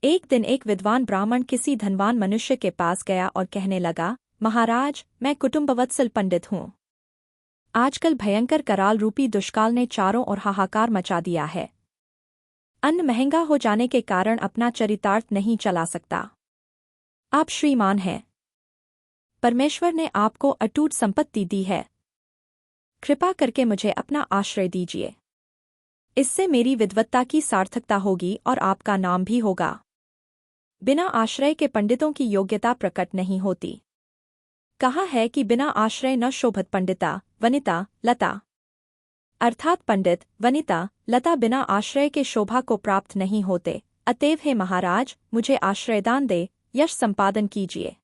एक दिन एक विद्वान ब्राह्मण किसी धनवान मनुष्य के पास गया और कहने लगा, महाराज, मैं कुटुंबवत्सल पंडित हूँ। आजकल भयंकर कराल रूपी दुष्काल ने चारों ओर हाहाकार मचा दिया है। अन्न महंगा हो जाने के कारण अपना चरितार्थ नहीं चला सकता। आप श्रीमान हैं। परमेश्वर ने आपको अटूट संपत्ति दी है। कृपा करके मुझे अपना आश्रय दीजिए। इससे मेरी विद्वत्ता की सार्थकता होगी और आपका नाम भी होगा। बिना आश्रय के पंडितों की योग्यता प्रकट नहीं होती। कहा है कि बिना आश्रय न शोभत पंडिता वनिता लता, अर्थात पंडित वनिता लता बिना आश्रय के शोभा को प्राप्त नहीं होते। अतएव हे महाराज, मुझे आश्रयदान दे, यश संपादन कीजिए।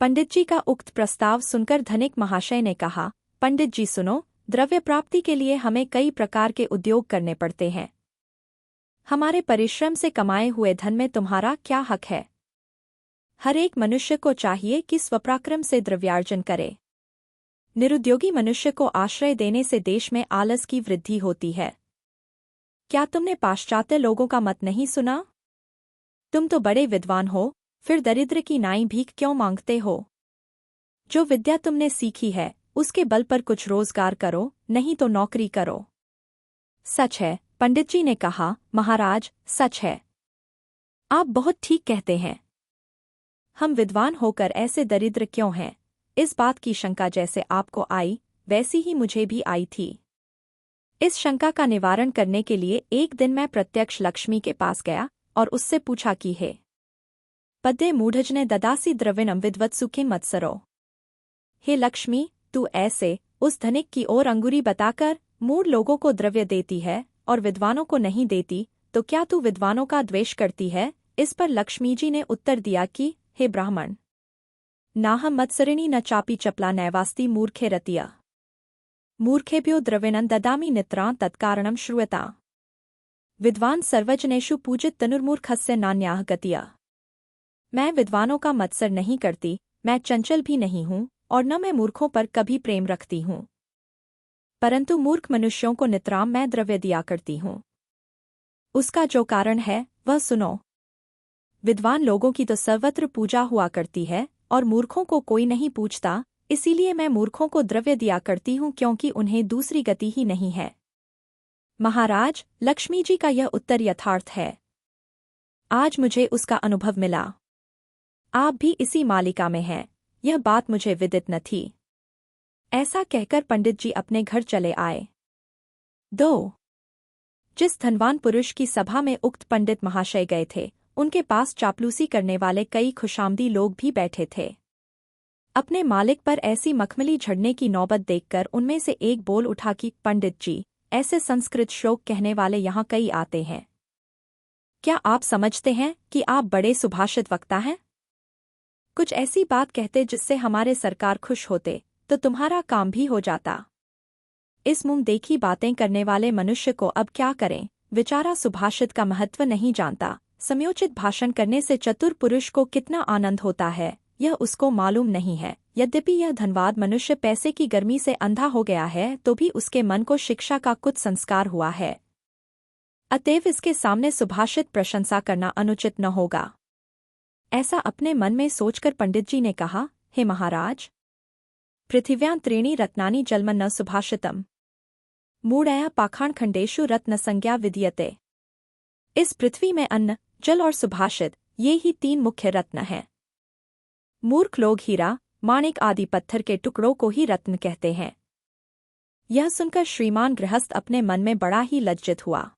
पंडित जी का उक्त प्रस्ताव सुनकर धनिक महाशय ने कहा, पंडित जी सुनो, द्रव्य प्राप्ति के लिए हमें कई प्रकार के उद्योग करने पड़ते हैं। हमारे परिश्रम से कमाए हुए धन में तुम्हारा क्या हक है? हर एक मनुष्य को चाहिए कि स्वपराक्रम से द्रव्यार्जन करे। निरुद्योगी मनुष्य को आश्रय देने से देश में आलस की वृद्धि होती है। क्या तुमने पाश्चात्य लोगों का मत नहीं सुना? तुम तो बड़े विद्वान हो, फिर दरिद्र की नाई भीख क्यों मांगते हो? जो विद्या तुमने सीखी है उसके बल पर कुछ रोजगार करो, नहीं तो नौकरी करो। सच है, पंडित जी ने कहा, महाराज, सच है। आप बहुत ठीक कहते हैं। हम विद्वान होकर ऐसे दरिद्र क्यों हैं? इस बात की शंका जैसे आपको आई वैसी ही मुझे भी आई थी। इस शंका का निवारण करने के लिए एक दिन मैं प्रत्यक्ष लक्ष्मी के पास गया और उससे पूछा कि हे पद्ये मूढ़जने ददासी द्रविणम विद्वत्सु किं मत्सरो। हे लक्ष्मी, तू ऐसे उस धनिक की ओर अंगुरी बताकर मूढ़ लोगों को द्रव्य देती है और विद्वानों को नहीं देती, तो क्या तू विद्वानों का द्वेष करती है? इस पर लक्ष्मी जी ने उत्तर दिया कि हे ब्राह्मण, नाहम मत्सरिणी न चापी चपला नैवास्ति मूर्खे रतिया। मूर्खेभ्यो द्रविणं ददामि नित्रां तत्कारणं श्रूयता। विद्वान सर्वजनेषु पूजित तनुर्मूर्खस्य नान्याः गतिया। मैं विद्वानों का मत्सर नहीं करती, मैं चंचल भी नहीं हूँ और न मैं मूर्खों पर कभी प्रेम रखती हूँ, परंतु मूर्ख मनुष्यों को नितराम मैं द्रव्य दिया करती हूँ। उसका जो कारण है वह सुनो। विद्वान लोगों की तो सर्वत्र पूजा हुआ करती है और मूर्खों को कोई नहीं पूछता, इसीलिए मैं मूर्खों को द्रव्य दिया करती हूँ, क्योंकि उन्हें दूसरी गति ही नहीं है। महाराज, लक्ष्मी जी का यह उत्तर यथार्थ है। आज मुझे उसका अनुभव मिला। आप भी इसी मालिका में हैं, यह बात मुझे विदित न थी। ऐसा कहकर पंडित जी अपने घर चले आए। 2. जिस धनवान पुरुष की सभा में उक्त पंडित महाशय गए थे, उनके पास चापलूसी करने वाले कई खुशामदी लोग भी बैठे थे। अपने मालिक पर ऐसी मखमली झड़ने की नौबत देखकर उनमें से एक बोल उठा कि पंडित जी, ऐसे संस्कृत श्लोक कहने वाले यहाँ कई आते हैं। क्या आप समझते हैं कि आप बड़े सुभाषित वक्ता हैं? कुछ ऐसी बात कहते जिससे हमारे सरकार खुश होते, तो तुम्हारा काम भी हो जाता। इस मुंह देखी बातें करने वाले मनुष्य को अब क्या करें? बेचारा सुभाषित का महत्व नहीं जानता। समयोचित भाषण करने से चतुर पुरुष को कितना आनंद होता है, यह उसको मालूम नहीं है। यद्यपि यह धनवाद मनुष्य पैसे की गर्मी से अंधा हो गया है, तो भी उसके मन को शिक्षा का कुछ संस्कार हुआ है। अतएव इसके सामने सुभाषित प्रशंसा करना अनुचित न होगा। ऐसा अपने मन में सोचकर पंडित जी ने कहा, हे महाराज, पृथिव्यां त्रीणि रत्नानि जलमन न सुभाषितम मूढ़या पाषाणखंडेषु रत्न संज्ञा विद्यते। इस पृथ्वी में अन्न, जल और सुभाषित, ये ही 3 मुख्य रत्न हैं। मूर्ख लोग हीरा, माणिक आदि पत्थर के टुकड़ों को ही रत्न कहते हैं। यह सुनकर श्रीमान गृहस्थ अपने मन में बड़ा ही लज्जित हुआ।